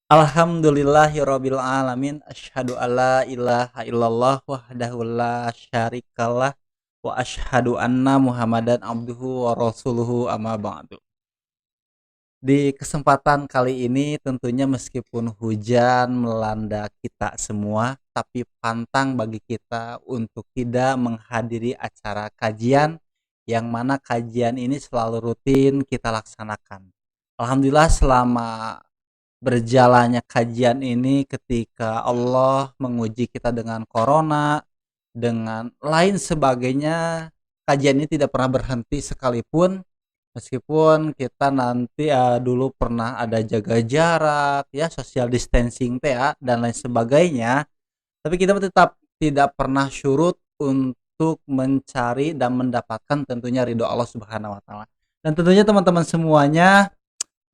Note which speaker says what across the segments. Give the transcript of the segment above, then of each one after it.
Speaker 1: Alhamdulillahirabbil alamin asyhadu alla ilaha illallah wahdahu la syarikalah wa asyhadu anna Muhammadan abduhu wa rasuluhu amma ba'du. Di kesempatan kali ini tentunya meskipun hujan melanda kita semua, tapi pantang bagi kita untuk tidak menghadiri acara kajian yang mana kajian ini selalu rutin kita laksanakan. Alhamdulillah selama berjalannya kajian ini ketika Allah menguji kita dengan corona, dengan lain sebagainya, kajian ini tidak pernah berhenti sekalipun meskipun kita nanti, dulu pernah ada jaga jarak ya, social distancing teh ya, dan lain sebagainya, tapi kita tetap tidak pernah surut untuk mencari dan mendapatkan tentunya ridho Allah Subhanahu wa taala. Dan tentunya teman-teman semuanya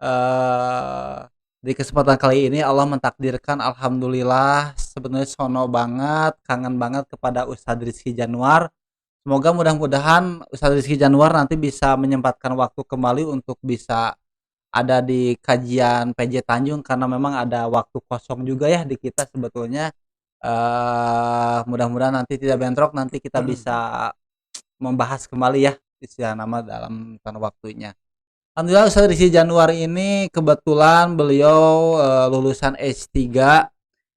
Speaker 1: Eee, di kesempatan kali ini Allah mentakdirkan alhamdulillah sebenarnya sono banget, kangen banget kepada Ustadz Rizky Januar. Semoga mudah-mudahan Ustadz Rizky Januar nanti bisa menyempatkan waktu kembali untuk bisa ada di kajian PJ Tanjung karena memang ada waktu kosong juga ya di kita sebetulnya. Mudah-mudahan nanti tidak bentrok, nanti kita bisa membahas kembali ya istilah nama dalam waktunya. Alhamdulillah Ustadz Rizky Januar ini kebetulan beliau lulusan S3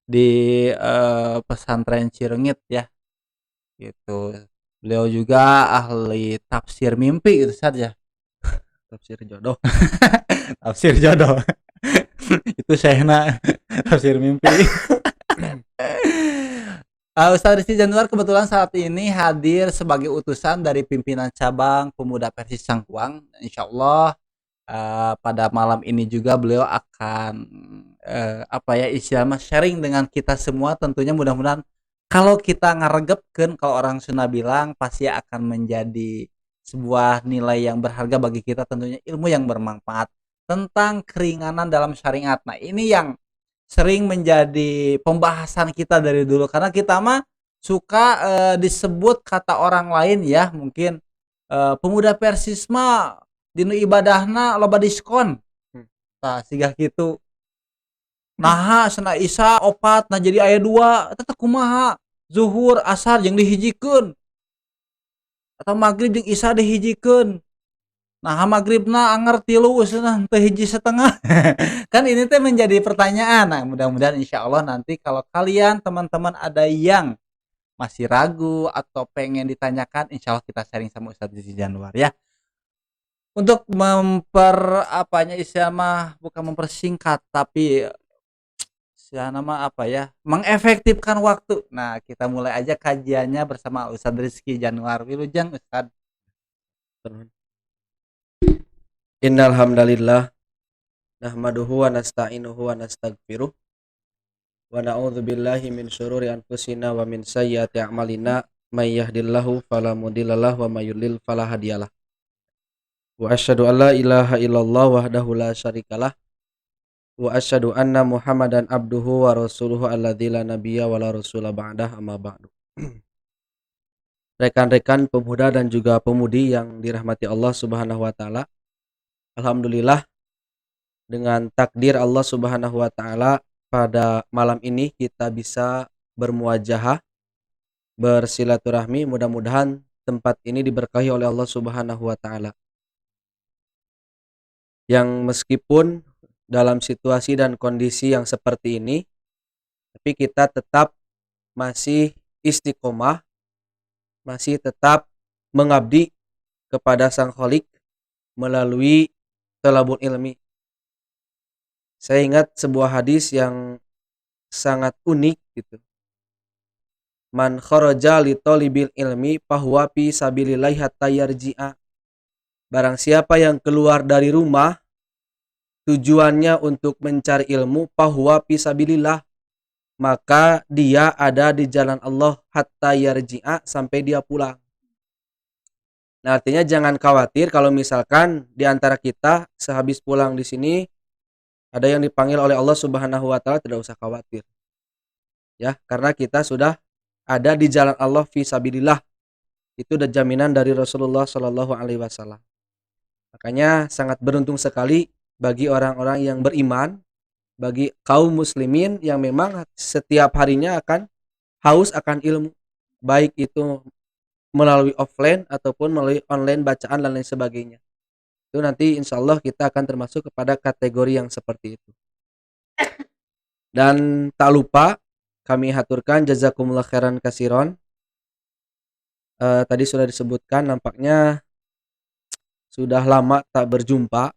Speaker 1: di pesantren Cirengit ya gitu. Beliau juga ahli tafsir mimpi gitu saja.
Speaker 2: Tafsir jodoh.
Speaker 1: Tafsir jodoh. Itu syekhna tafsir mimpi. Ustadz Rizky Januar kebetulan saat ini hadir sebagai utusan dari pimpinan cabang Pemuda Persis Cangkuang. Insya Allah pada malam ini juga beliau akan apa ya istilahnya sharing dengan kita semua tentunya mudah-mudahan kalau kita ngaregepkeun kalau orang Sunda bilang pasti akan menjadi sebuah nilai yang berharga bagi kita tentunya ilmu yang bermanfaat tentang keringanan dalam syariat. Nah, ini yang sering menjadi pembahasan kita dari dulu karena kita mah suka disebut kata orang lain ya mungkin pemuda Persis mah dinu ibadahna loba diskon. Tah siga kitu. Naha cenah Isya opat nah jadi aya 2 eta teh kumaha? Zuhur, asar jeung dihijikeun atau magrib jeung Isya dihijikeun. Nah, magribna anger 3 cenah teu hiji setengah. Kan ini teh menjadi pertanyaan. Nah, mudah-mudahan insyaallah nanti kalau kalian teman-teman ada yang masih ragu atau pengen ditanyakan, insyaallah kita sharing sama Ustadz Rizky Januar ya. Untuk apanya istilah mah bukan mempersingkat tapi istilah nama apa ya mengefektifkan waktu. Nah kita mulai aja kajiannya bersama Ustadz Rizky Januar. Wilujeng Ustadz.
Speaker 2: Innal hamdalillah nahmaduhu wa nasta'inuhu wa nastaghfiruh wa na'udzu billahi min syururi anfusina wa min sayyiati a'malina may yahdihillahu fala mudhillalah wa may yudlil fala hadiyalah. Wa asyhadu an la ilaha illallah wahdahu la syarikalah wa asyhadu anna Muhammadan abduhu wa rasuluhu alladzi la nabiyya wa la rasula ba'dah amma ba'du. Rekan-rekan pemuda dan juga pemudi yang dirahmati Allah Subhanahu wa taala. Alhamdulillah dengan takdir Allah Subhanahu wa taala pada malam ini kita bisa bermuajahah, bersilaturahmi. Mudah-mudahan tempat ini diberkahi oleh Allah Subhanahu wa taala. Yang meskipun dalam situasi dan kondisi yang seperti ini, tapi kita tetap masih istiqomah, masih tetap mengabdi kepada Sang Khalik melalui thalabul ilmi. Saya ingat sebuah hadis yang sangat unik gitu. Man kharaja li talibil ilmi fahuwa fi sabilillahi hatta yarji'a. Barang siapa yang keluar dari rumah tujuannya untuk mencari ilmu fahuwa fi sabilillah, maka dia ada di jalan Allah hatta yarji'a sampai dia pulang. Nah, artinya jangan khawatir kalau misalkan di antara kita sehabis pulang di sini ada yang dipanggil oleh Allah Subhanahu wa taala, tidak usah khawatir. Ya, karena kita sudah ada di jalan Allah fi sabilillah. Itu udah jaminan dari Rasulullah Shallallahu alaihi wasallam. Makanya sangat beruntung sekali bagi orang-orang yang beriman bagi kaum muslimin yang memang setiap harinya akan haus akan ilmu, baik itu melalui offline ataupun melalui online bacaan dan lain sebagainya. Itu nanti insya Allah kita akan termasuk kepada kategori yang seperti itu. Dan tak lupa kami haturkan jazakumullah khairan kasiron. Tadi sudah disebutkan, nampaknya sudah lama tak berjumpa,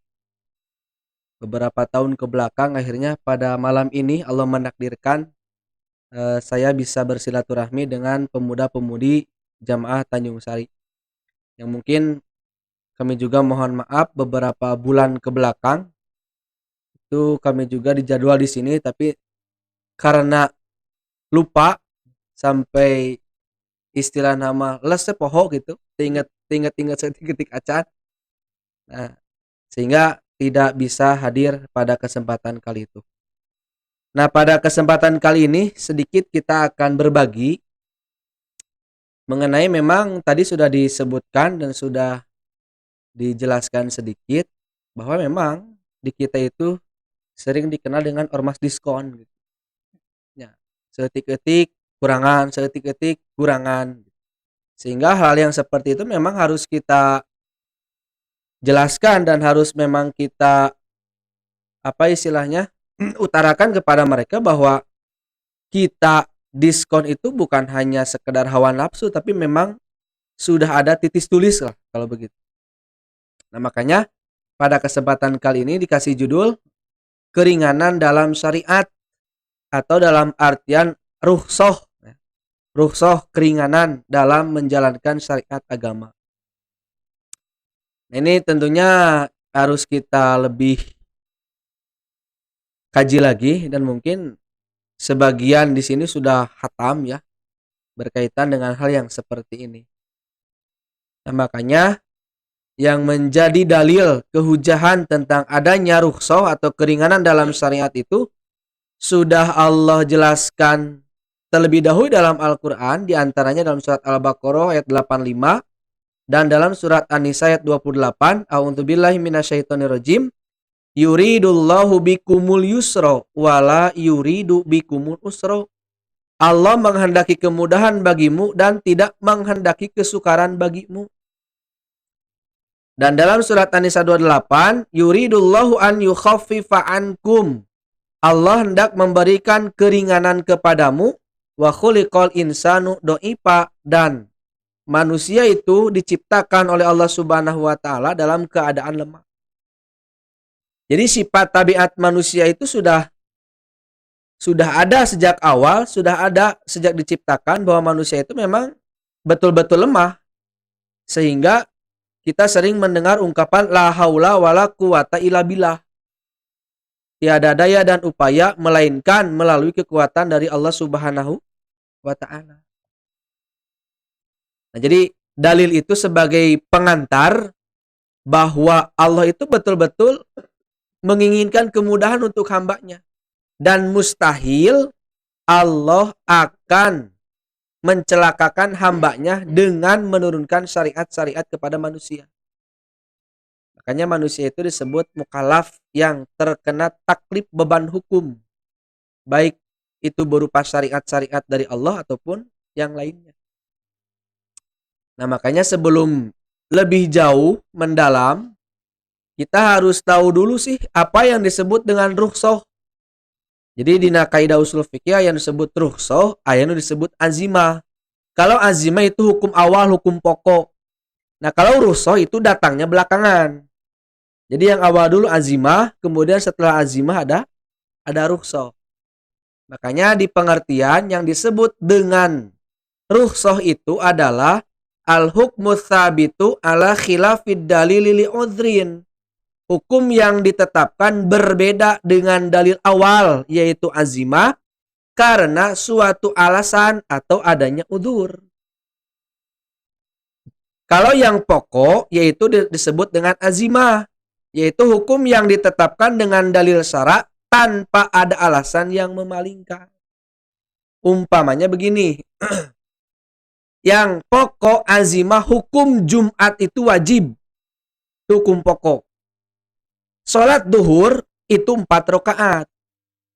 Speaker 2: beberapa tahun ke belakang. Akhirnya pada malam ini Allah menakdirkan saya bisa bersilaturahmi dengan pemuda-pemudi Jamaah Tanjung Sari, yang mungkin kami juga mohon maaf beberapa bulan ke belakang itu kami juga dijadwal di sini, tapi karena lupa sampai istilah nama les poho gitu, ingat setik acan. Nah, sehingga tidak bisa hadir pada kesempatan kali itu. Nah, pada kesempatan kali ini sedikit kita akan berbagi mengenai, memang tadi sudah disebutkan dan sudah dijelaskan sedikit bahwa memang di kita itu sering dikenal dengan ormas diskon gitu. Ya, seetik-etik kurangan, seetik-etik kurangan. Sehingga hal yang seperti itu memang harus kita jelaskan dan harus memang kita utarakan kepada mereka bahwa kita diskon itu bukan hanya sekedar hawa nafsu, tapi memang sudah ada titis tulis lah kalau begitu. Nah, makanya pada kesempatan kali ini dikasih judul keringanan dalam syariat, atau dalam artian rukhsah. Rukhsah, keringanan dalam menjalankan syariat agama. Nah, ini tentunya harus kita lebih kaji lagi, dan mungkin sebagian di sini sudah khatam ya berkaitan dengan hal yang seperti ini. Nah, makanya yang menjadi dalil kehujahan tentang adanya rukhsah atau keringanan dalam syariat itu sudah Allah jelaskan terlebih dahulu dalam Al-Quran, diantaranya dalam surat Al-Baqarah ayat 85 dan dalam surat An-Nisa ayat 28. A'udzubillahi minasyaitonirrajim. Yuridullahu bikumul yusra wala yuridu bikumul usra. Allah menghendaki kemudahan bagimu dan tidak menghendaki kesukaran bagimu. Dan dalam surat An-Nisa 28, yuridullahu an yukhaffifa ankum. Allah hendak memberikan keringanan kepadamu. Wa khuliqal insanu do'ifa, dan manusia itu diciptakan oleh Allah Subhanahu wa taala dalam keadaan lemah. Jadi sifat tabiat manusia itu sudah ada sejak awal, sudah ada sejak diciptakan, bahwa manusia itu memang betul-betul lemah. Sehingga kita sering mendengar ungkapan la haula wala quwata illa billah. Tiada daya dan upaya melainkan melalui kekuatan dari Allah Subhanahu wa ta'ala. Nah, jadi dalil itu sebagai pengantar bahwa Allah itu betul-betul menginginkan kemudahan untuk hambanya. Dan mustahil Allah akan mencelakakan hambanya dengan menurunkan syariat-syariat kepada manusia. Makanya manusia itu disebut mukallaf, yang terkena taklif beban hukum, baik itu berupa syariat-syariat dari Allah ataupun yang lainnya. Nah, makanya sebelum lebih jauh mendalam, kita harus tahu dulu sih apa yang disebut dengan rukhsah. Jadi di kaidah usul fikih yang disebut rukhsah, yang disebut azimah. Kalau azimah itu hukum awal, hukum pokok. Nah, kalau rukhsah itu datangnya belakangan. Jadi yang awal dulu azimah, kemudian setelah azimah ada rukhsah. Makanya di pengertian yang disebut dengan rukhsah itu adalah al-hukmu tsabitu ala khilafid dalili li udhrin. Hukum yang ditetapkan berbeda dengan dalil awal, yaitu azimah, karena suatu alasan atau adanya udzur. Kalau yang pokok yaitu disebut dengan azimah, yaitu hukum yang ditetapkan dengan dalil syara tanpa ada alasan yang memalingkan. Umpamanya begini, yang pokok azimah, hukum Jumat itu wajib, itu hukum pokok. Sholat duhur itu 4 rakaat.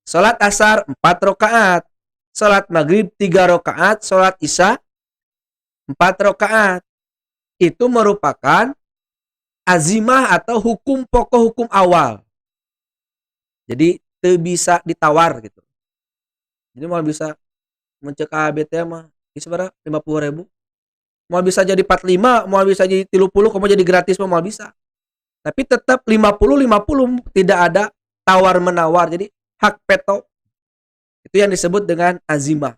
Speaker 2: Salat asar 4 rakaat, salat maghrib 3 rakaat, salat isya 4 rakaat. Itu merupakan azimah atau hukum pokok hukum awal. Jadi teu bisa ditawar gitu. Jadi mau bisa mencek ABT mah seberapa 50.000. Mau bisa jadi 45, mau bisa jadi 30, mau jadi gratis mau bisa. Tapi tetap 50 tidak ada tawar menawar. Jadi hak peto itu yang disebut dengan azimah.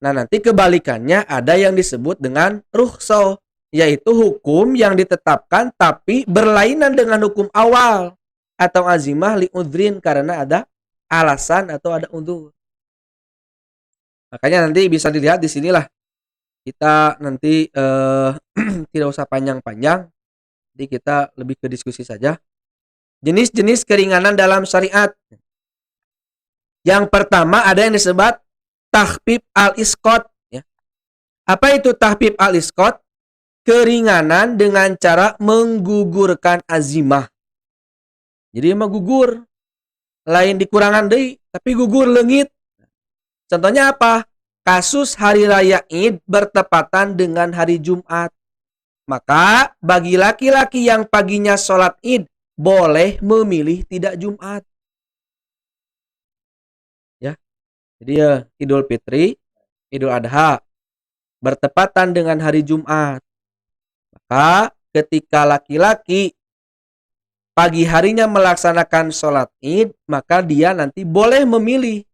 Speaker 2: Nah, nanti kebalikannya ada yang disebut dengan rukhsah, yaitu hukum yang ditetapkan tapi berlainan dengan hukum awal, atau azimah li udhrin karena ada alasan atau ada udhur. Makanya nanti bisa dilihat di sinilah kita nanti tidak usah panjang-panjang, jadi kita lebih ke diskusi saja. Jenis-jenis keringanan dalam syariat. Yang pertama ada yang disebut tahfif al-isqat. Ya. Apa itu tahfif al-isqat? Keringanan dengan cara menggugurkan azimah. Jadi emang gugur, lain dikurangan deui, tapi gugur leungit. Contohnya apa? Kasus hari raya Id bertepatan dengan hari Jumat. Maka bagi laki-laki yang paginya sholat Id boleh memilih tidak Jumat. Ya. Jadi ya Idul Fitri, Idul Adha bertepatan dengan hari Jumat. Maka ketika laki-laki pagi harinya melaksanakan sholat Id, maka dia nanti boleh memilih.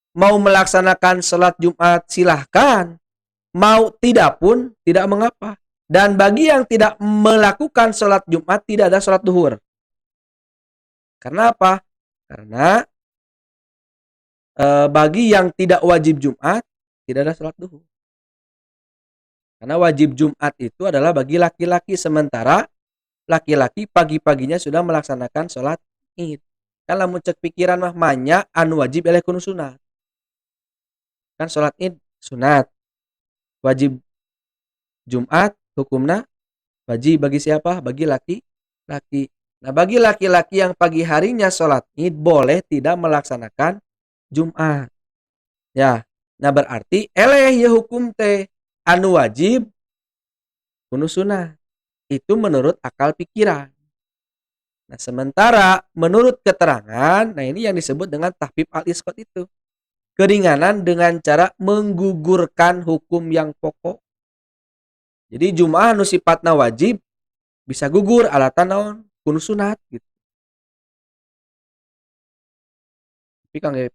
Speaker 2: Mau melaksanakan sholat Jumat silahkan, mau tidak pun tidak mengapa. Dan bagi yang tidak melakukan sholat Jumat tidak ada sholat duhur. Karena apa? Karena bagi yang tidak wajib Jumat tidak ada sholat duhur. Karena wajib Jumat itu adalah bagi laki-laki, sementara laki-laki pagi-paginya sudah melaksanakan sholat Id. Kan lamun cek pikiran mah manya anu wajib eleh kudu sunat. Kan sholat Id sunat. Wajib Jumat hukumna wajib bagi siapa? Bagi laki-laki. Nah, bagi laki-laki yang pagi harinya sholat Id boleh tidak melaksanakan Jumat. Ya. Nah, berarti eleh ya hukum teh anu wajib kudu sunat. Itu menurut akal pikiran. Nah, sementara menurut keterangan, nah ini yang disebut dengan tahfif al-isqat itu. Keringanan dengan cara menggugurkan hukum yang pokok. Jadi Jumat nu sifatna wajib bisa gugur alatan naon? Kudu sunat gitu. Tapi kangge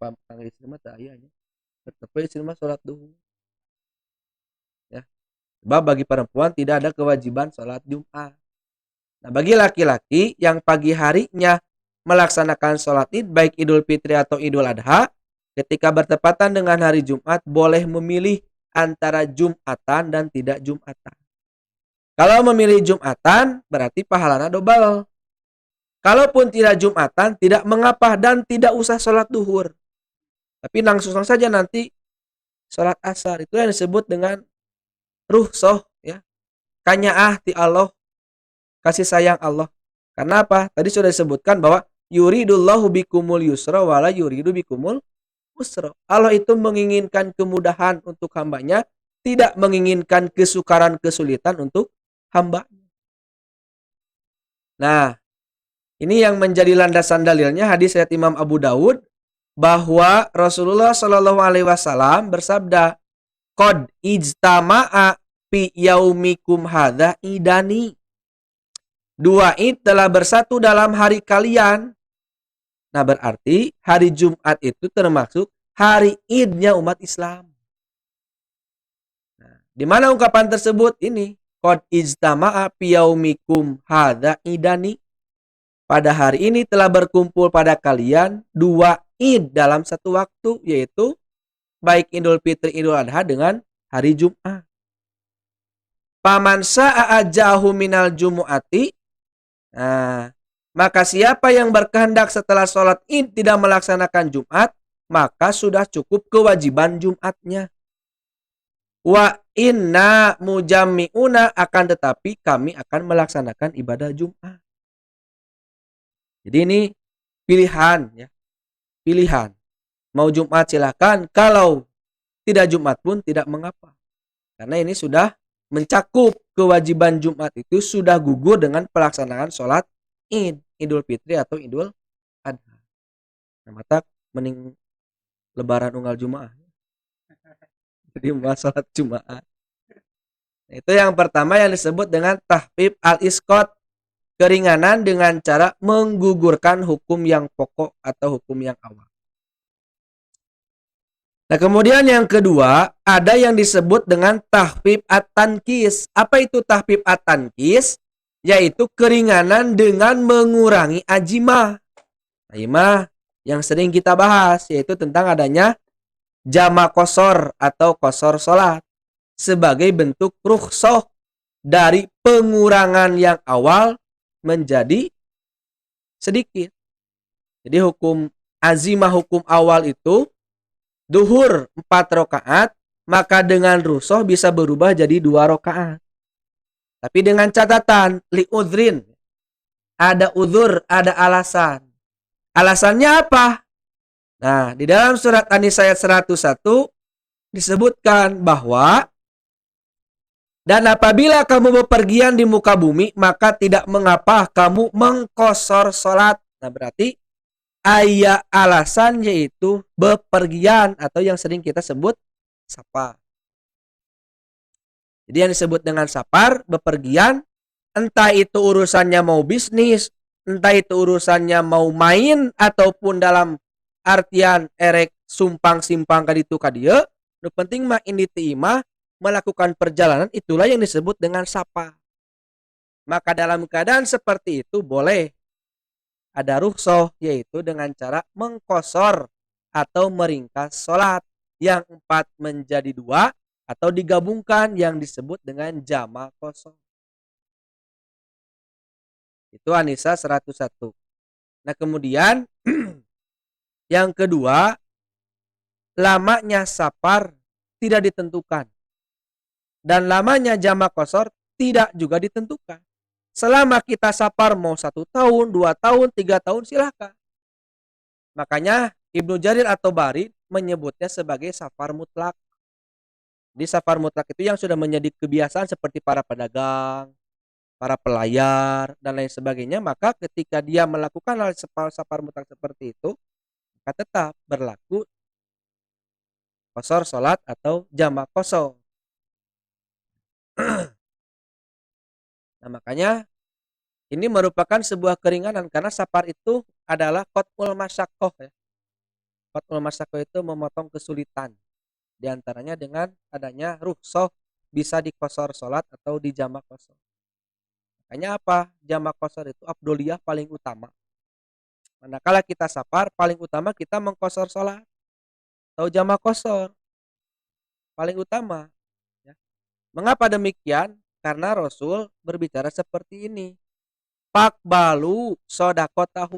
Speaker 2: istri mah teu aya nya. Tetep istri mah salat duhur. Ya. Sebab bagi perempuan tidak ada kewajiban salat Jumat. Nah, bagi laki-laki yang pagi harinya melaksanakan sholat Id baik Idul Fitri atau Idul Adha, ketika bertepatan dengan hari Jumat boleh memilih antara Jumatan dan tidak Jumatan. Kalau memilih Jumatan berarti pahalanya double. Kalaupun tidak Jumatan tidak mengapa dan tidak usah sholat duhur. Tapi langsung saja nanti sholat asar. Itu yang disebut dengan rukhsah, ya. Kanyaah ti Allah, kasih sayang Allah. Karena apa? Tadi sudah disebutkan bahwa yuridullahu bikumul yusra wala yuridu bikumul usra. Allah itu menginginkan kemudahan untuk hambanya, tidak menginginkan kesukaran kesulitan untuk hambanya. Nah, ini yang menjadi landasan dalilnya hadis riwayat Imam Abu Dawud bahwa Rasulullah Shallallahu Alaihi Wasallam bersabda, "Qad ijtama'a fi yaumikum hadza idani." Dua Id telah bersatu dalam hari kalian. Nah, berarti hari Jumat itu termasuk hari Idnya umat Islam. Nah, di mana ungkapan tersebut ini? Qad ijtama'a fi yaumikum hadza idani. Pada hari ini telah berkumpul pada kalian dua Id dalam satu waktu, yaitu baik Idul Fitri Idul Adha dengan hari Jumat. Paman sa'a ajahu minal jumu'ati. Nah, maka siapa yang berkehendak setelah sholat Id tidak melaksanakan Jumat, maka sudah cukup kewajiban Jumatnya. Wa inna mujammi'una, akan tetapi kami akan melaksanakan ibadah Jumat. Jadi ini pilihan, ya. Pilihan. Mau Jumat silahkan, kalau tidak Jumat pun tidak mengapa. Karena ini sudah mencakup kewajiban Jumat itu sudah gugur dengan pelaksanaan sholat Id, Idul Fitri atau Idul Adha. Nah, mata mending lebaran unggal Jumat. Jadi mau sholat Jumat. Nah, itu yang pertama yang disebut dengan tahfif al-isqat, keringanan dengan cara menggugurkan hukum yang pokok atau hukum yang awal. Nah, kemudian yang kedua, ada yang disebut dengan tahfif at-tankis. Apa itu tahfif at-tankis? Yaitu keringanan dengan mengurangi ajimah. Ajimah yang sering kita bahas, yaitu tentang adanya jama kosor atau kosor sholat sebagai bentuk rukhsah dari pengurangan yang awal menjadi sedikit. Jadi hukum azimah, hukum awal itu duhur 4 rakaat, maka dengan rukhsah bisa berubah jadi 2 rakaat. Tapi dengan catatan liudrin, ada uzur, ada alasan. Alasannya apa? Nah, di dalam surat An-Nisa ayat 101 disebutkan bahwa dan apabila kamu bepergian di muka bumi, maka tidak mengapa kamu mengkosor sholat. Nah, berarti ayat alasan yaitu bepergian atau yang sering kita sebut safar. Jadi yang disebut dengan safar, bepergian, entah itu urusannya mau bisnis, entah itu urusannya mau main, ataupun dalam artian erek sumpang simpang kaditu kadia, nu penting mah inditi imah melakukan perjalanan, itulah yang disebut dengan safar. Maka dalam keadaan seperti itu boleh ada rukhsah, yaitu dengan cara mengkosor atau meringkas sholat yang 4 menjadi 2 atau digabungkan yang disebut dengan jama kosor. Itu An-Nisa 101. Nah, kemudian yang kedua, lamanya safar tidak ditentukan. Dan lamanya jama kosor tidak juga ditentukan. Selama kita safar mau 1 tahun, 2 tahun, 3 tahun silahkan. Makanya Ibnu Jarir atau Barid menyebutnya sebagai safar mutlak. Di safar mutlak itu yang sudah menjadi kebiasaan seperti para pedagang, para pelayar, dan lain sebagainya. Maka ketika dia melakukan hal safar mutlak seperti itu, maka tetap berlaku kosor sholat atau jama kosor. Nah, makanya ini merupakan sebuah keringanan karena safar itu adalah qat'ul masyaqqah ya. Qat'ul masyaqqah itu memotong kesulitan. Di antaranya dengan adanya rukhsah bisa dikosor sholat atau di jama kosor. Makanya apa? Jama kosor itu afdoliyah paling utama. Manakala kita safar, paling utama kita mengkosor sholat atau jama kosor. Paling utama. Ya. Mengapa demikian? Karena Rasul berbicara seperti ini. Pakbalu sodakotahu.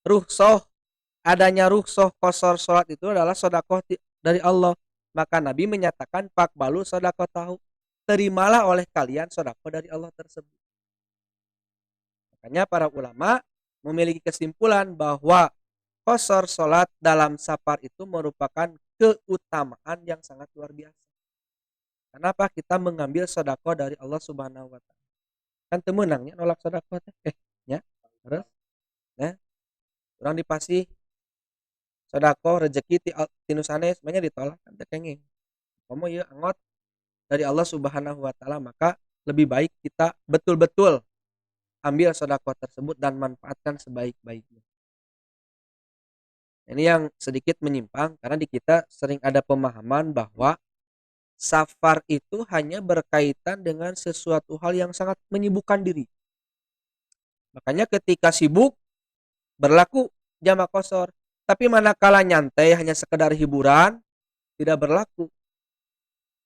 Speaker 2: Rukhsah, adanya rukhsah kosor sholat itu adalah sodakoh dari Allah. Maka Nabi menyatakan pakbalu sodakotahu. Terimalah oleh kalian sodakoh dari Allah tersebut. Makanya para ulama memiliki kesimpulan bahwa kosor sholat dalam safar itu merupakan keutamaan yang sangat luar biasa. Kenapa kita mengambil sedekah dari Allah Subhanahu wa taala? Kan teu meunangnya nolak sedekah teh. Nya. Terus nah, urang dipasih sedekah rezeki ti nu sanes banyak ditolak kan teh kenging. Komo ieu angot dari Allah Subhanahu wa taala, maka lebih baik kita betul-betul ambil sedekah tersebut dan manfaatkan sebaik-baiknya. Ini yang sedikit menyimpang karena di kita sering ada pemahaman bahwa safar itu hanya berkaitan dengan sesuatu hal yang sangat menyibukkan diri. Makanya ketika sibuk berlaku jama kosor. Tapi manakala nyantai hanya sekedar hiburan tidak berlaku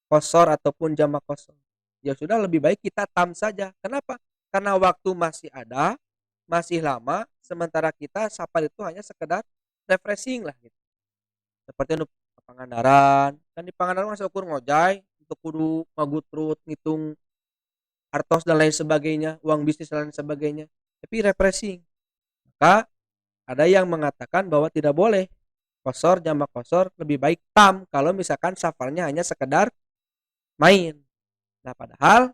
Speaker 2: kosor ataupun jama kosor. Ya sudah, lebih baik kita tam saja. Kenapa? Karena waktu masih ada, masih lama, sementara kita safar itu hanya sekedar refreshing lah gitu. Seperti untuk Pangandaran, kan di Pangandaran masih ukur ngojay untuk kudu magutrut, ngitung artos dan lain sebagainya, uang bisnis dan lain sebagainya, tapi refreshing. Maka ada yang mengatakan bahwa tidak boleh kosor, jamak kosor lebih baik tam kalau misalkan safarnya hanya sekedar main. Nah, padahal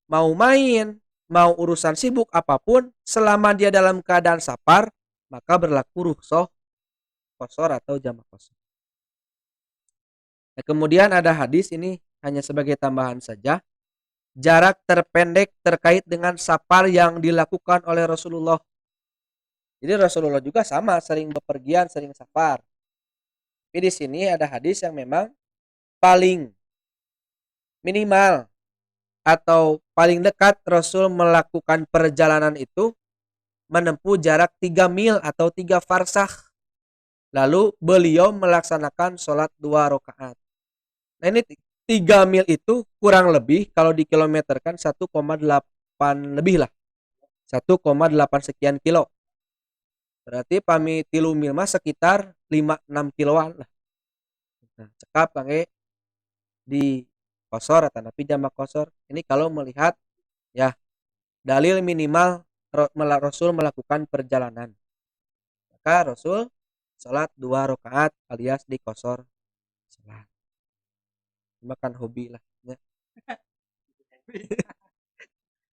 Speaker 2: mau main, mau urusan sibuk apapun, selama dia dalam keadaan safar, maka berlaku rukhsah kosor atau jamak kosor. Nah, kemudian ada hadis ini hanya sebagai tambahan saja. Jarak terpendek terkait dengan safar yang dilakukan oleh Rasulullah. Jadi Rasulullah juga sama, sering bepergian, sering safar. Tapi di sini ada hadis yang memang paling minimal atau paling dekat Rasul melakukan perjalanan itu menempuh jarak 3 mil atau 3 farsakh. Lalu beliau melaksanakan sholat 2 rakaat. Nah, ini 3 mil itu kurang lebih kalau dikilometerkan 1,8 lebih lah. 1,8 sekian kilo. Berarti pami 3 mil mah sekitar 5-6 kiloan lah. Nah, cekap kangge di kosor atau napi jamak kosor. Ini kalau melihat ya dalil minimal Rasul melakukan perjalanan. Maka Rasul sholat 2 rakaat alias di kosor sholat. Makan hobi lah ya.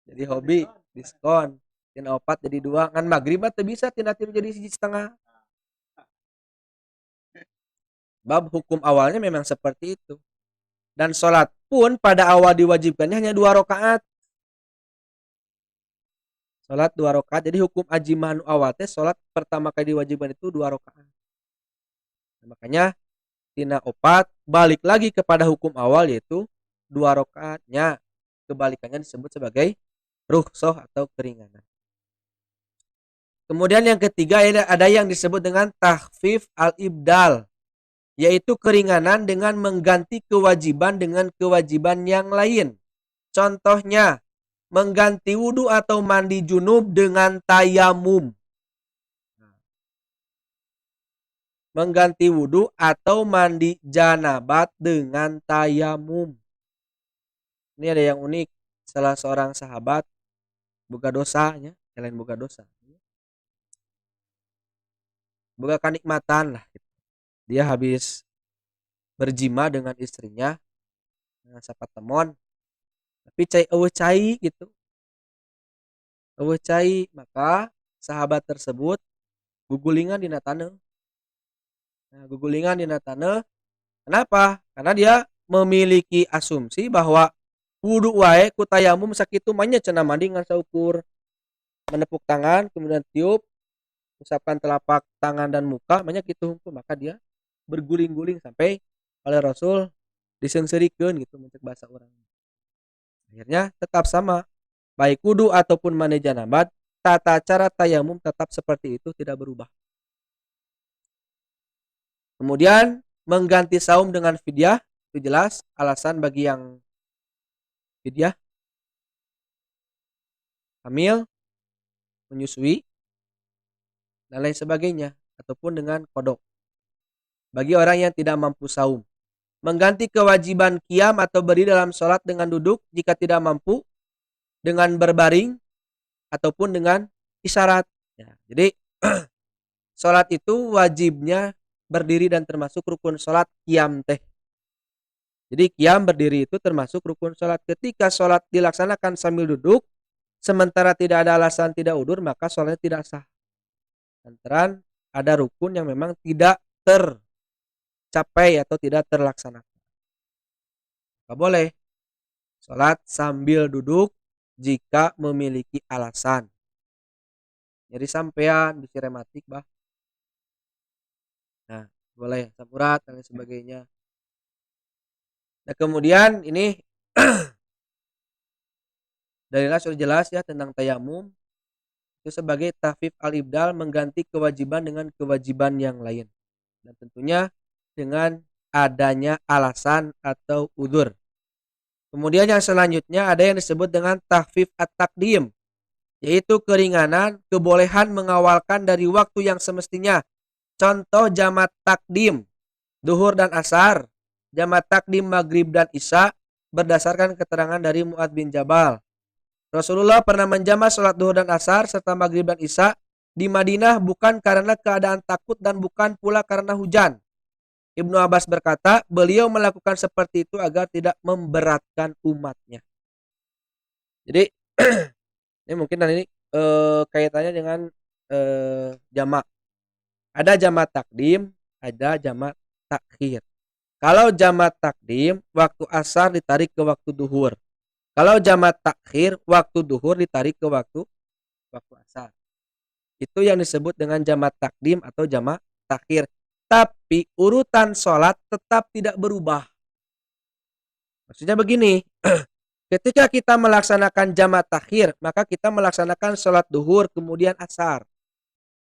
Speaker 2: Jadi hobi diskon tina 4 jadi 2 kan maghrib teh bisa tina 3 jadi 1,5. Bab hukum awalnya memang seperti itu. Dan sholat pun pada awal diwajibkannya hanya 2 rakaat. Sholat 2 rakaat. Jadi hukum ajimah awal teh sholat pertama kali diwajibkan itu 2 rakaat. Nah, makanya tina 4 balik lagi kepada hukum awal yaitu 2 rakaatnya. Kebalikannya disebut sebagai rukhsah atau keringanan. Kemudian yang ketiga ada yang disebut dengan takhfif al-ibdal, yaitu keringanan dengan mengganti kewajiban dengan kewajiban yang lain. Contohnya, mengganti wudhu atau mandi junub dengan tayamum. Mengganti wudhu atau mandi janabat dengan tayamum. Ini ada yang unik. Salah seorang sahabat boga dosanya, selain boga dosa, boga kenikmatan lah. Dia habis berjima dengan istrinya, dengan sapatemon, tapi cai gitu, cai, maka sahabat tersebut gugulingan di taneuh. Nah, gugulingan di taneuh, kenapa? Karena dia memiliki asumsi bahwa wudu wae ku tayamum sakitu manya cenah mandi ngan saukur menepuk tangan kemudian tiup usapkan telapak tangan dan muka banyak gitu hukum, maka dia berguling-guling sampai oleh Rasul disengsirikeun gitu mencek bahasa orang. Akhirnya tetap sama, baik wudu ataupun mandi janabat, tata cara tayamum tetap seperti itu, tidak berubah. Kemudian mengganti saum dengan fidyah, itu jelas alasan bagi yang fidyah, hamil, menyusui, dan lain sebagainya, ataupun dengan kodok. Bagi orang yang tidak mampu saum, mengganti kewajiban qiyam atau berdiri dalam sholat dengan duduk jika tidak mampu, dengan berbaring, ataupun dengan isyarat. Ya, jadi sholat itu wajibnya berdiri dan termasuk rukun sholat qiyam teh. Jadi qiyam berdiri itu termasuk rukun sholat. Ketika sholat dilaksanakan sambil duduk, sementara tidak ada alasan tidak udur, maka sholatnya tidak sah. Lantaran ada rukun yang memang tidak tercapai atau tidak terlaksanakan. Gak boleh sholat sambil duduk jika memiliki alasan. Jadi sampean bisa rematik bah. Nah, boleh samurat dan lain sebagainya. Nah, kemudian ini dalilnya sudah jelas ya tentang tayamum. Itu sebagai takhfif al-ibdal, mengganti kewajiban dengan kewajiban yang lain. Dan tentunya dengan adanya alasan atau udzur. Kemudian yang selanjutnya ada yang disebut dengan takhfif at-taqdim, yaitu keringanan, kebolehan mengawalkan dari waktu yang semestinya. Contoh jamak takdim, duhur dan asar, jamak takdim maghrib dan isya, berdasarkan keterangan dari Mu'adz bin Jabal. Rasulullah pernah menjamak sholat duhur dan asar serta maghrib dan isya di Madinah bukan karena keadaan takut dan bukan pula karena hujan. Ibnu Abbas berkata, beliau melakukan seperti itu agar tidak memberatkan umatnya. Jadi ini mungkin ini kaitannya dengan jamak. Ada jamak takdim, ada jamak takhir. Kalau jamak takdim, waktu asar ditarik ke waktu duhur. Kalau jamak takhir, waktu duhur ditarik ke waktu asar. Itu yang disebut dengan jamak takdim atau jamak takhir. Tapi urutan sholat tetap tidak berubah. Maksudnya begini, ketika kita melaksanakan jamak takhir, maka kita melaksanakan sholat duhur kemudian asar.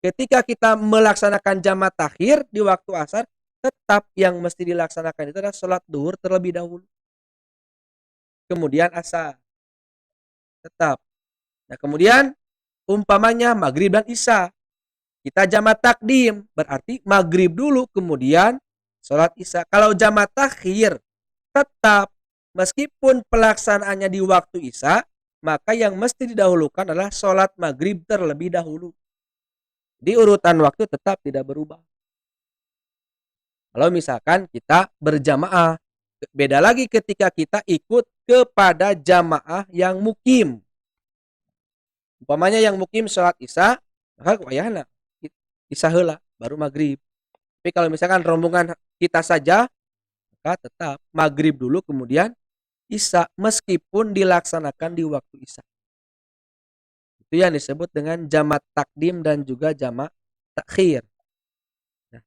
Speaker 2: Ketika kita melaksanakan jamak takhir di waktu asar, tetap yang mesti dilaksanakan itu adalah sholat duhur terlebih dahulu. Kemudian asar. Tetap. Nah kemudian umpamanya maghrib dan isya. Kita jamak takdim, berarti maghrib dulu kemudian sholat isya. Kalau jamak takhir, tetap meskipun pelaksanaannya di waktu isya, maka yang mesti didahulukan adalah sholat maghrib terlebih dahulu. Di urutan waktu tetap tidak berubah. Kalau misalkan kita berjamaah, beda lagi ketika kita ikut kepada jamaah yang mukim. Umpamanya yang mukim sholat isya, maka wayahna isya heula baru maghrib. Tapi kalau misalkan rombongan kita saja, maka tetap maghrib dulu kemudian isya meskipun dilaksanakan di waktu isya. Itu yang disebut dengan jamak takdim dan juga jamak takhir. Nah.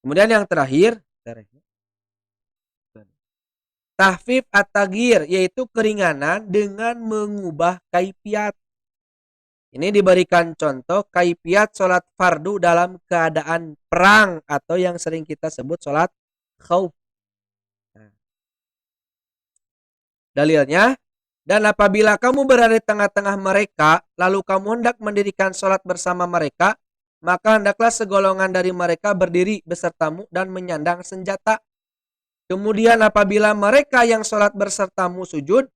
Speaker 2: Kemudian yang terakhir, tahfif at-taghyir, yaitu keringanan dengan mengubah kaifiat. Ini diberikan contoh kaifiat sholat fardu dalam keadaan perang atau yang sering kita sebut sholat khauf. Nah. Dalilnya, dan apabila kamu berada di tengah-tengah mereka, lalu kamu hendak mendirikan sholat bersama mereka, maka hendaklah segolongan dari mereka berdiri besertamu dan menyandang senjata. Kemudian apabila mereka yang sholat besertamu sujud,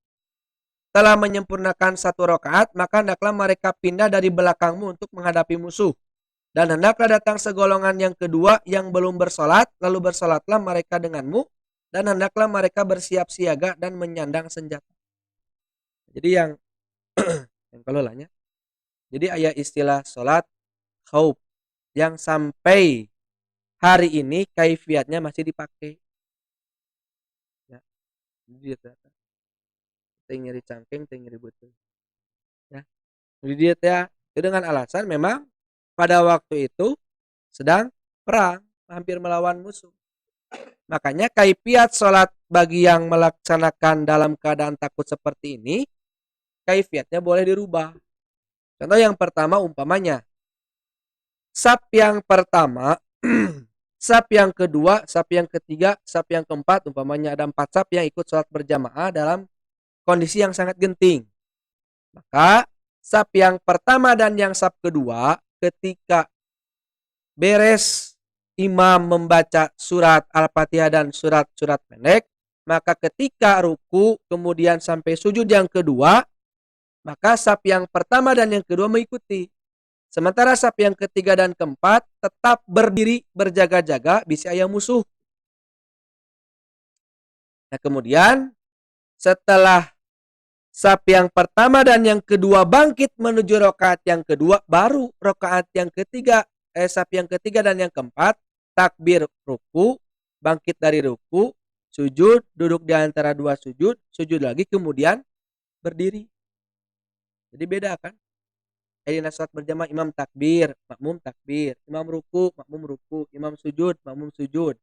Speaker 2: telah menyempurnakan satu rakaat, maka hendaklah mereka pindah dari belakangmu untuk menghadapi musuh. Dan hendaklah datang segolongan yang kedua yang belum bersolat, lalu bersolatlah mereka denganmu, dan hendaklah mereka bersiap siaga dan menyandang senjata. Jadi yang kalau lahnya, jadi ayat istilah solat khauf yang sampai hari ini kaifiatnya masih dipakai. Ya, jadi nyeri cangkeng, nyeri betul. Ya, jadi dia itu dengan alasan memang pada waktu itu sedang perang, hampir melawan musuh. Makanya kaifiat sholat bagi yang melaksanakan dalam keadaan takut seperti ini, kaifiatnya boleh dirubah. Contoh yang pertama umpamanya, saf yang pertama, saf yang kedua, saf yang ketiga, saf yang keempat, umpamanya ada 4 saf yang ikut sholat berjamaah dalam kondisi yang sangat genting. Maka saf yang pertama dan yang saf kedua ketika beres imam membaca surat Al-Fatihah dan surat-surat pendek, maka ketika ruku kemudian sampai sujud yang kedua, maka saf yang pertama dan yang kedua mengikuti. Sementara saf yang ketiga dan keempat tetap berdiri berjaga-jaga bisa aya musuh. Nah kemudian setelah saf yang pertama dan yang kedua bangkit menuju rakaat yang kedua, baru rakaat yang ketiga, saf yang ketiga dan yang keempat takbir ruku, bangkit dari ruku, sujud, duduk di antara dua sujud, sujud lagi kemudian berdiri. Jadi beda kan? Ayat salat berjamaah imam takbir, imam ruku, imam sujud, makmum sujud.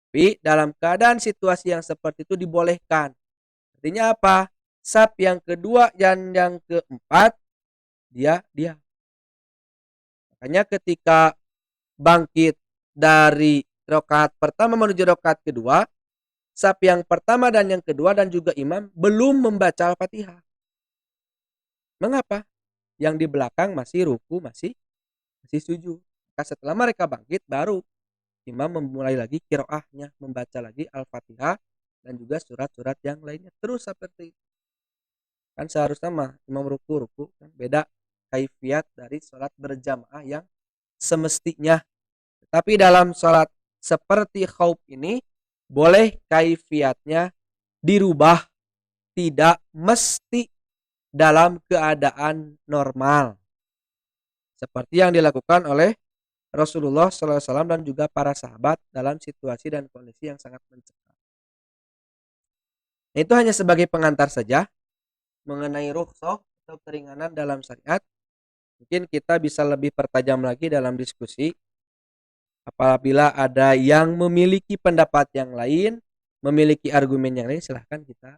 Speaker 2: Tapi dalam keadaan situasi yang seperti itu dibolehkan. Artinya apa? Saf yang kedua dan yang keempat dia. Makanya ketika bangkit dari rakaat pertama menuju rakaat kedua, saf yang pertama dan yang kedua dan juga imam belum membaca Al-Fatihah. Mengapa? Yang di belakang masih ruku, masih sujud. Maka setelah mereka bangkit baru imam memulai lagi qiraahnya, membaca lagi Al-Fatihah dan juga surat-surat yang lainnya. Terus seperti itu. Kan seharusnya mah imam ruku kan beda. kaifiat dari sholat berjamaah yang semestinya. Tapi dalam sholat seperti khauf ini boleh kaifiatnya dirubah, tidak mesti dalam keadaan normal. Seperti yang dilakukan oleh Rasulullah SAW dan juga para sahabat dalam situasi dan kondisi yang sangat mencekam. Itu hanya sebagai pengantar saja mengenai rukhsah atau keringanan dalam syariat. Mungkin kita bisa lebih pertajam lagi dalam diskusi. Apabila ada yang memiliki pendapat yang lain, memiliki argumen yang lain, silahkan kita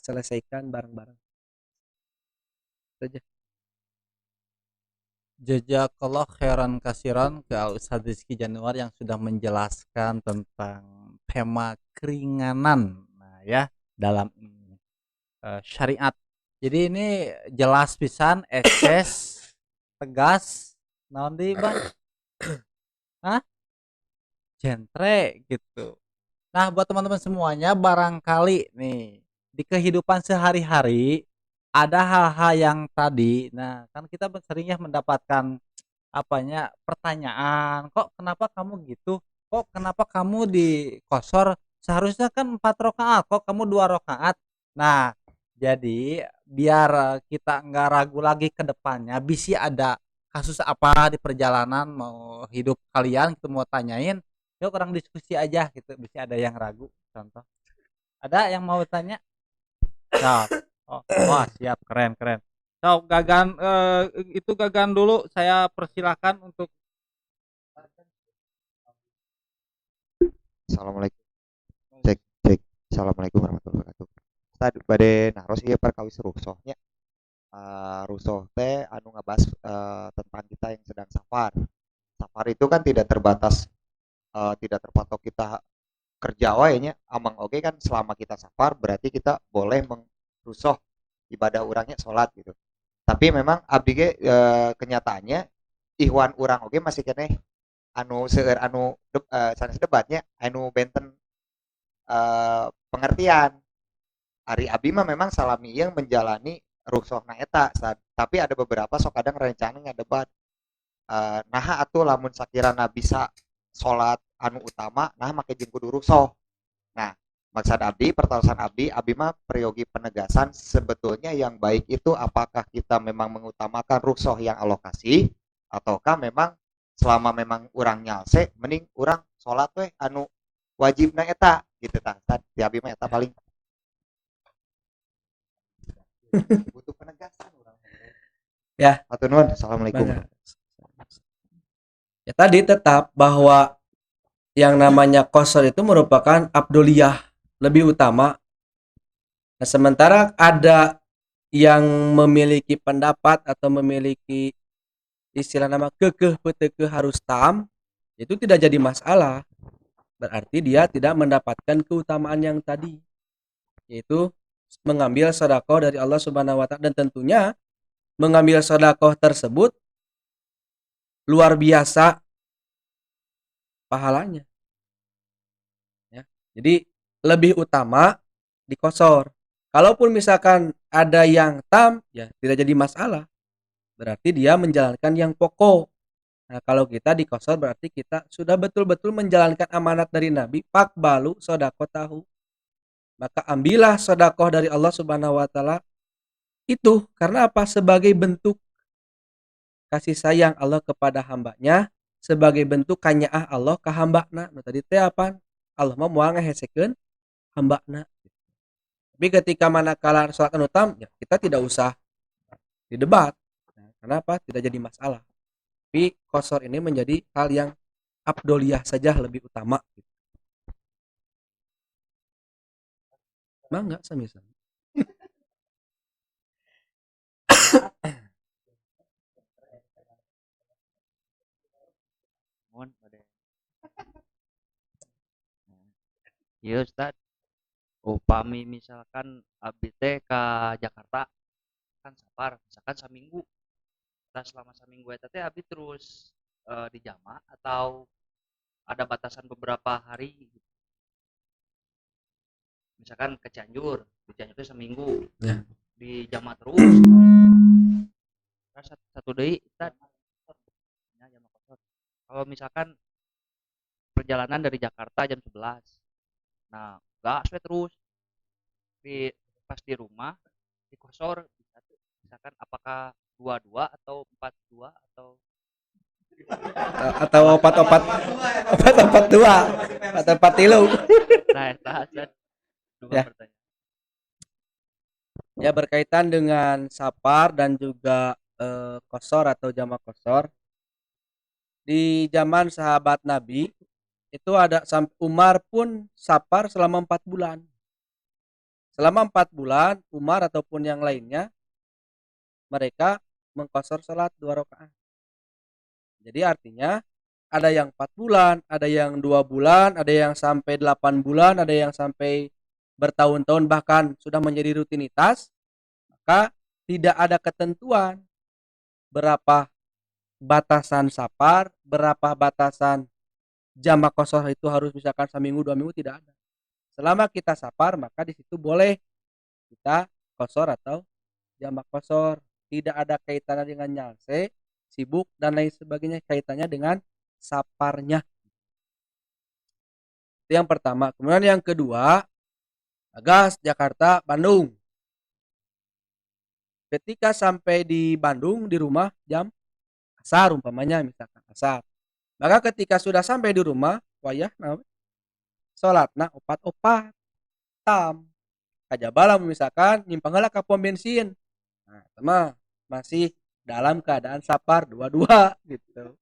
Speaker 2: selesaikan bareng-bareng saja.
Speaker 1: Jazakallah khairan kasiran ke Al Ustadz Rizky Januar yang sudah menjelaskan tentang tema keringanan, nah ya, dalam syariat. Jadi ini jelas pisan, ekses, tegas, naon deui Bang? Hah? Jentre gitu. Nah, buat teman-teman semuanya, barangkali nih di kehidupan sehari-hari ada hal-hal yang tadi. Nah, kan kita seringnya mendapatkan apanya pertanyaan, kok kenapa kamu gitu? Kok kenapa kamu di kosor? Seharusnya kan 4 rakaat, kok kamu 2 rakaat? Nah, jadi biar kita nggak ragu lagi ke depannya, bisa ada kasus apa di perjalanan mau hidup kalian, kita mau tanyain, yuk orang diskusi aja gitu, bisa ada yang ragu. Contoh, ada yang mau tanya? Siap. Oh, wah siap, keren keren. So, Gagan itu Gagan dulu, saya persilakan untuk.
Speaker 3: Assalamualaikum. Cek cek. Assalamualaikum warahmatullahi wabarakatuh. Tadi bade naros ieu perkawis rusuh nya. Rusuh teh anu ngabas tentang kita yang sedang safar. Safar itu kan tidak terbatas tidak terpatok kita kerja wae nya. Amang oge kan selama kita safar berarti kita boleh mengrusuh ibadah urangnya salat gitu. Tapi memang abdi ge kenyataannya ihwan urang oge masih keneh anu seueur anu sanes debatnya anu benten pengertian. Ari Abi mah memang salami yang menjalani rukshohna eta tapi ada beberapa sok kadang rencana ngadebat naha atuh lamun sakirana bisa salat anu utama nah make jeung kudu ruksoh. Nah, maksud Abdi pertarusan Abi mah periogi penegasan sebetulnya yang baik itu apakah kita memang mengutamakan ruksoh yang Allah kasih ataukah memang selama memang urang nyalse mending urang salat weh anu wajibna eta gitu tah. Di Abi mah eta paling butuh penegasan urang.
Speaker 2: Ya,
Speaker 3: Hatur nuhun. Assalamualaikum.
Speaker 2: ya tadi tetap bahwa yang namanya qasar itu merupakan abdoliyah, lebih utama. Nah, sementara ada yang memiliki pendapat atau memiliki istilah nama kekeh peteke harus tam, itu tidak jadi masalah. Berarti dia tidak mendapatkan keutamaan yang tadi, yaitu mengambil sedekah dari Allah Subhanahu wa taala, dan tentunya mengambil sedekah tersebut luar biasa pahalanya ya. Jadi lebih utama dikosor. Kalaupun misalkan ada yang tam ya tidak jadi masalah. Berarti dia menjalankan yang pokok. Nah, kalau kita dikosor berarti kita sudah betul-betul menjalankan amanat dari Nabi, faqbalu shadaqatahu. Maka ambillah sedekah dari Allah Subhanahu wa taala itu karena apa? Sebagai bentuk kasih sayang Allah kepada hambanya, sebagai bentuk kanyaah Allah ke hambana. Nah, tadi teh apa? Allah mah moal ngahesekeun hambana. Tapi ketika manakala salat anu tam, ya kita tidak usah didebat. Nah, kenapa? Tidak jadi masalah. Tapi kosor ini menjadi hal yang abdoliyah saja lebih utama. Mangga sami-sami.
Speaker 4: Mohon pada. Iya Ustad, upami misalkan abdi teh ka Jakarta kan safar, misalkan saminggu. Nah, selama saminggu eta teh abdi terus di jama atau ada batasan beberapa hari gitu. Misalkan ke Cianjur, di Cianjur teh seminggu.
Speaker 2: Ya.
Speaker 4: Di jama terus. Nah, satu satu deui Ustaz. Ya, jamak qasar. Kalau misalkan perjalanan dari Jakarta jam 11. Nah, gas we terus pas di rumah di kosor bisa tuh. Misalkan apakah 22 atau 42 atau
Speaker 2: atau opat-opat opat-opat dua atau opat tilu.
Speaker 4: nah eta Ustaz. Dua
Speaker 2: Ya.
Speaker 4: pertanyaan.
Speaker 2: Ya, berkaitan dengan safar dan juga kosor atau jamak kosor. Di zaman sahabat Nabi itu ada Umar pun safar selama 4 bulan. Selama 4 bulan Umar ataupun yang lainnya mereka mengkosor salat 2 rakaat. Jadi artinya ada yang 4 bulan, ada yang 2 bulan, ada yang sampai 8 bulan, ada yang sampai bertahun-tahun bahkan sudah menjadi rutinitas. Maka tidak ada ketentuan berapa batasan safar, berapa batasan jamak kosor itu harus misalkan seminggu 2 minggu, tidak ada. Selama kita safar maka di situ boleh kita kosor atau jamak kosor. Tidak ada kaitannya dengan nyalse, sibuk dan lain sebagainya, kaitannya dengan safarnya. Itu yang pertama. Kemudian yang kedua, gas Jakarta Bandung. Ketika sampai di Bandung di rumah jam asar umpamanya, misalkan asar. Maka ketika sudah sampai di rumah wayah salatna opat-opat tam kajabala misalkan nyimpang heula ka pom bensin. Nah, sama masih dalam keadaan safar dua-dua gitu.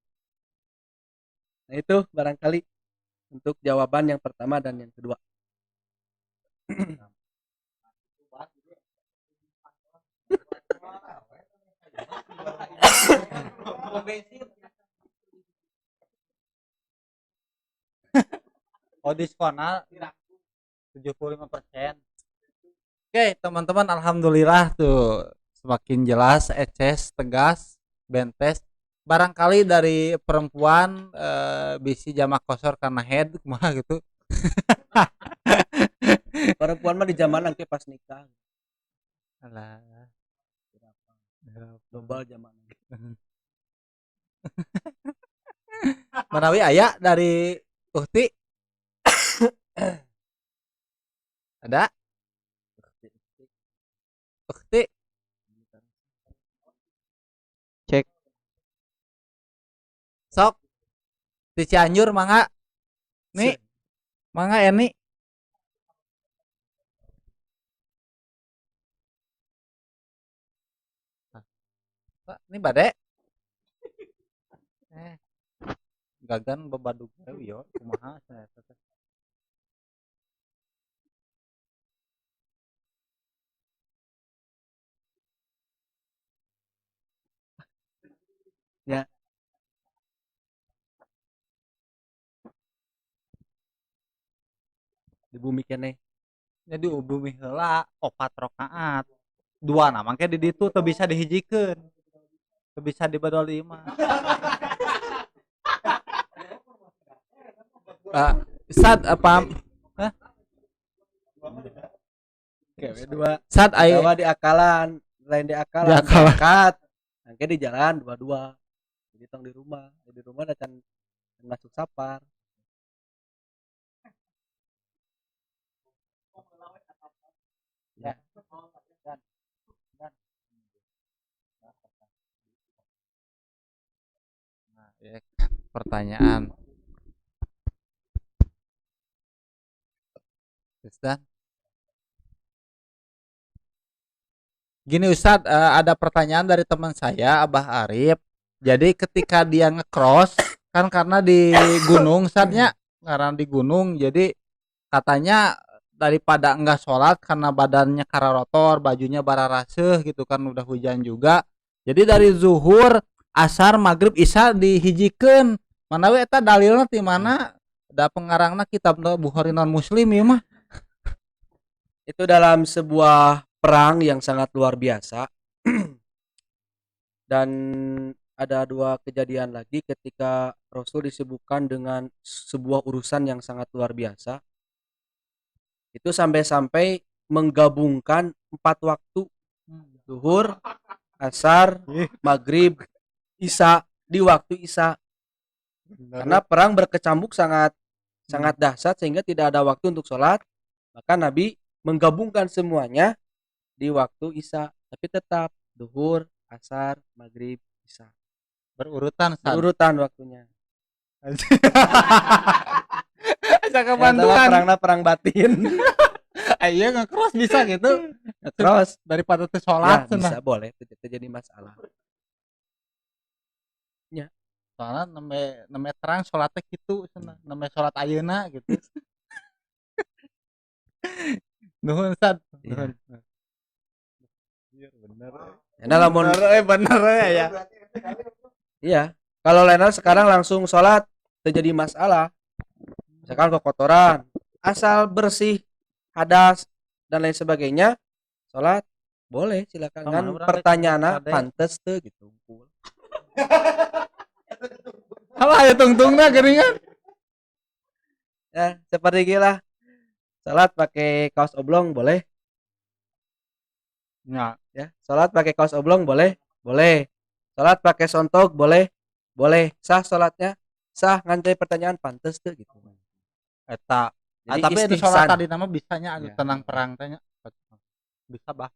Speaker 2: Nah, itu barangkali untuk jawaban yang pertama dan yang kedua.
Speaker 1: Oh, diskonal 75%. Oke, teman-teman, alhamdulillah tuh semakin jelas, eces, tegas, bentes. Barangkali dari perempuan bisi jamak kosor karena head kumaha gitu.
Speaker 2: Perempuan mah di zaman nanti pas nikah.
Speaker 1: Alah.
Speaker 2: Global zaman.
Speaker 1: Manawi aya dari Uhti? Ada? Uhti?
Speaker 3: Cek.
Speaker 1: Sok. Di Cianjur mangga. Nih. Mangga ya nih. Pak, ini bade. Gagan babadug yo kumaha saya.
Speaker 2: Ya. Di bumi kene.
Speaker 1: Jadi bumi heula 4 rakaat. 2 na mangke di ditu teu bisa dihijikeun. Teu bisa dibadal 5. Ustad apa? Hah?
Speaker 2: Oke, dua.
Speaker 1: Ustad aya
Speaker 2: Jawa di akalan, lain di akalan.
Speaker 1: Di akalan.
Speaker 2: Berangkat. Angke di jalan dua-dua. Jadi tong di rumah. Di rumah ada can masuk safar. Ya.
Speaker 1: Nah, ya, pertanyaan. Ustad. Gini Ustad, ada pertanyaan dari teman saya Abah Arif. Jadi ketika dia ngecross kan karena di gunung Ustadnya, karena di gunung jadi katanya daripada enggak sholat karena badannya kararotor, bajunya bararaseuh gitu kan, udah hujan juga. Jadi dari zuhur, asar, maghrib, isya dihijikeun. Mana we eta dalilna ti mana? Da pengarangna kitab Bukhari non Muslim ieu mah.
Speaker 2: Itu dalam sebuah perang yang sangat luar biasa. Dan ada dua kejadian lagi ketika Rasul disibukkan dengan sebuah urusan yang sangat luar biasa. Itu sampai-sampai menggabungkan 4 waktu, zuhur, asar, maghrib, Isya, di waktu Isya. Karena perang berkecamuk sangat dahsyat sehingga tidak ada waktu untuk sholat, maka Nabi menggabungkan semuanya di waktu Isya, tapi tetap duhur, asar, maghrib, Isya.
Speaker 1: berurutan san.
Speaker 2: Berurutan waktunya.
Speaker 1: Asa
Speaker 2: Ya,
Speaker 1: kebantuan.
Speaker 2: perangna perang batin.
Speaker 1: Iya nge-cross bisa gitu.
Speaker 2: Terus
Speaker 1: Daripada teu
Speaker 2: ya
Speaker 1: sholat
Speaker 2: bisa
Speaker 1: cenah.
Speaker 2: boleh, itu jadi masalah.
Speaker 1: Soalnya neme terang sholat teh kitu cenah. Neme sholat ayeuna gitu. Nuhun san.
Speaker 2: Iya.
Speaker 1: Nuhun. Iya bener.
Speaker 2: Karena lamun
Speaker 1: Bener ya.
Speaker 2: iya, kalau lainnya sekarang langsung sholat terjadi masalah. Misalkan kekotoran, asal bersih, hadas dan lain sebagainya, sholat boleh silakan.
Speaker 1: Sama
Speaker 2: Kan
Speaker 1: orang
Speaker 2: pertanyaannya
Speaker 1: kade.
Speaker 2: pantes tuh gitu.
Speaker 1: Apa ya tungtungna geuningan?
Speaker 2: Ya, seperti gila. Sholat pakai kaos oblong boleh
Speaker 1: Ya,
Speaker 2: ya. Sholat pakai kaos oblong boleh, boleh. Sholat pakai sontok boleh, boleh. Sah sholatnya, sah. Ngantai pertanyaan pantes tuh gitu.
Speaker 1: eta.
Speaker 2: Jadi
Speaker 1: Tapi itu sholat
Speaker 2: istihsan.
Speaker 1: tadi nama bisanya anu
Speaker 2: Ya.
Speaker 1: tenang perang teh nya. Bisa bah.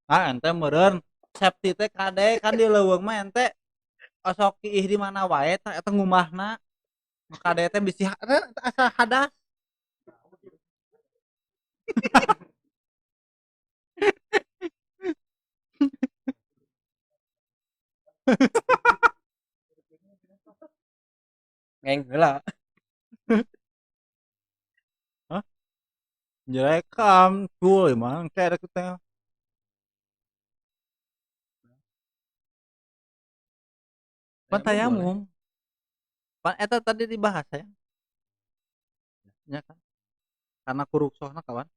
Speaker 1: Ah ente meureun safety teh kade kan di leuweung mah ente osok ih di mana wae eta ngumahna. Kade teh bisi asa hadas.
Speaker 2: Ngeng heula.
Speaker 1: Direkam tuh emang kayak ada teh. Pan
Speaker 2: Boleh.
Speaker 1: tayamum. Pan eta tadi dibahas ya. Ya kan? Karena kuruksohna kawan.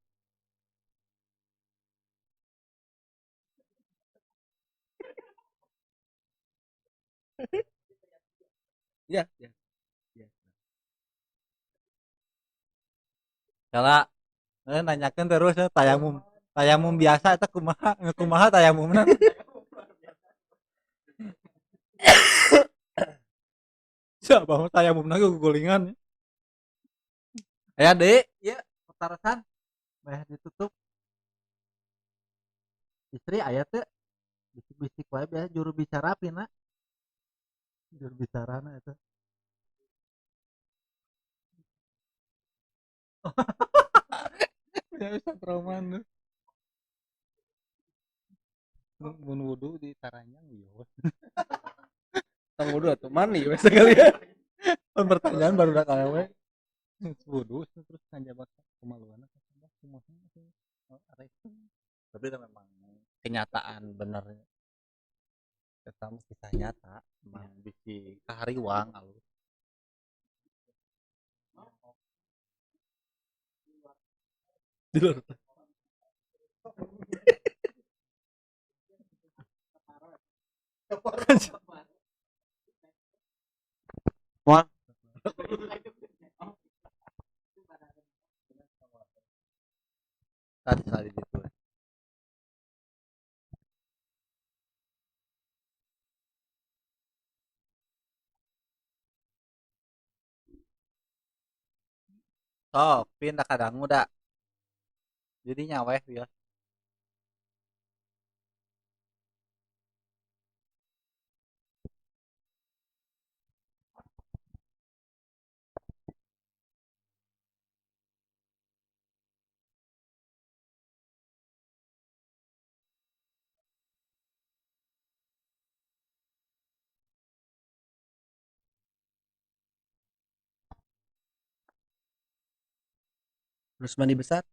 Speaker 2: Iya, iya.
Speaker 1: Kala nanyakeun terus ya, tayamum. Tayamum biasa eta kumaha tayamumna. Siapa mau tayamumna gulingan. Ya, Dek. Ya, pertarasan. Bayar ditutup. Istri aya teh bisik-bisik wae biasa juru bicara pina. Juru bicarana eta. Ya bisa trauma nu. Mun wudu di Taranyang yo.
Speaker 2: Tang wudu atuh mani we sekalian.
Speaker 1: Pertanyaan baru dak awe. Wudu terus kanjabat kemaluan kumaha. Tapi itu memang kenyataan bener. Eta mah kisah nyata, emang bisi kahariwang alus.
Speaker 2: Di luar.
Speaker 3: Mual.
Speaker 1: Tadi gitu. Sok, pindah kadangu da. Jadi nyaweh ya.
Speaker 2: Terus mandi besar.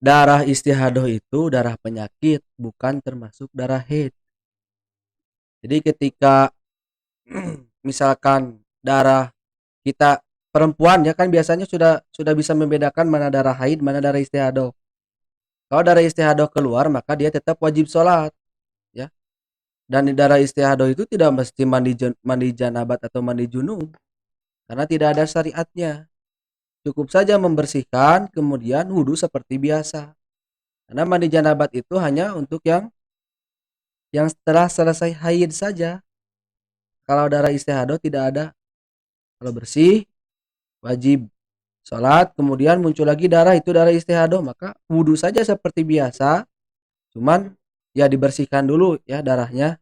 Speaker 2: Darah istihadoh itu darah penyakit, bukan termasuk darah haid. Jadi ketika misalkan darah kita perempuan ya kan biasanya sudah bisa membedakan mana darah haid, mana darah istihadoh. Kalau darah istihadoh keluar maka dia tetap wajib sholat ya. Dan di darah istihadoh itu tidak mesti mandi janabat atau mandi junub karena tidak ada syariatnya. Cukup saja membersihkan kemudian wudhu seperti biasa. Karena mandi janabat itu hanya untuk yang setelah selesai haid saja. Kalau darah istihadah tidak ada. Kalau bersih wajib sholat, kemudian muncul lagi darah, itu darah istihadah, maka wudhu saja seperti biasa, cuman ya dibersihkan dulu ya darahnya.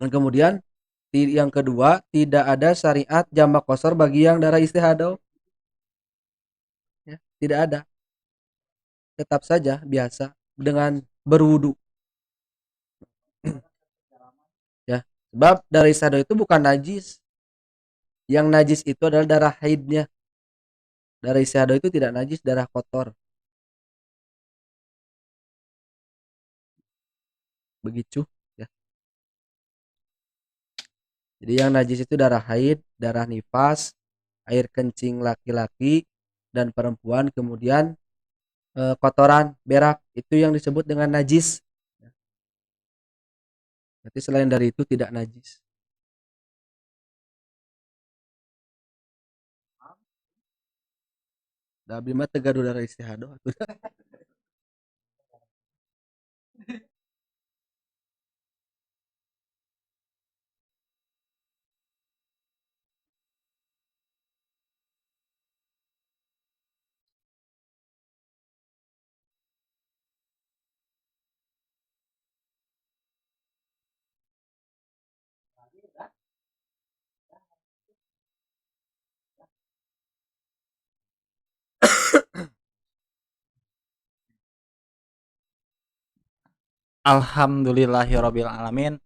Speaker 2: Dan kemudian yang kedua, tidak ada syariat jamak qasar bagi yang darah istihadah, ya, tidak ada. Tetap saja biasa dengan berwudu. Ya, sebab darah istihadah itu bukan najis. Yang najis itu adalah darah haidnya. Darah istihadah itu tidak najis, darah kotor. Begitu ya. Jadi yang najis itu darah haid, darah nifas, air kencing laki-laki dan perempuan, kemudian kotoran, berak, itu yang disebut dengan najis. Berarti selain dari itu tidak najis. Da abdi mah teu gaduh darah istihadah atuh.
Speaker 1: Alhamdulillahirabbil alamin.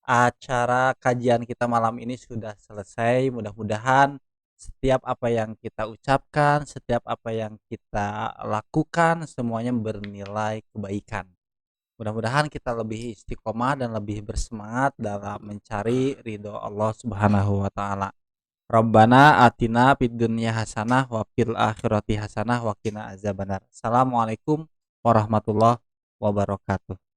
Speaker 1: Acara kajian kita malam ini sudah selesai. Mudah-mudahan setiap apa yang kita ucapkan, setiap apa yang kita lakukan semuanya bernilai kebaikan. Mudah-mudahan kita lebih istiqomah dan lebih bersemangat dalam mencari ridho Allah Subhanahu wa taala. Rabbana atina fid dunya hasanah wa fil akhirati hasanah wa qina azabannar. Assalamualaikum warahmatullahi wabarakatuh.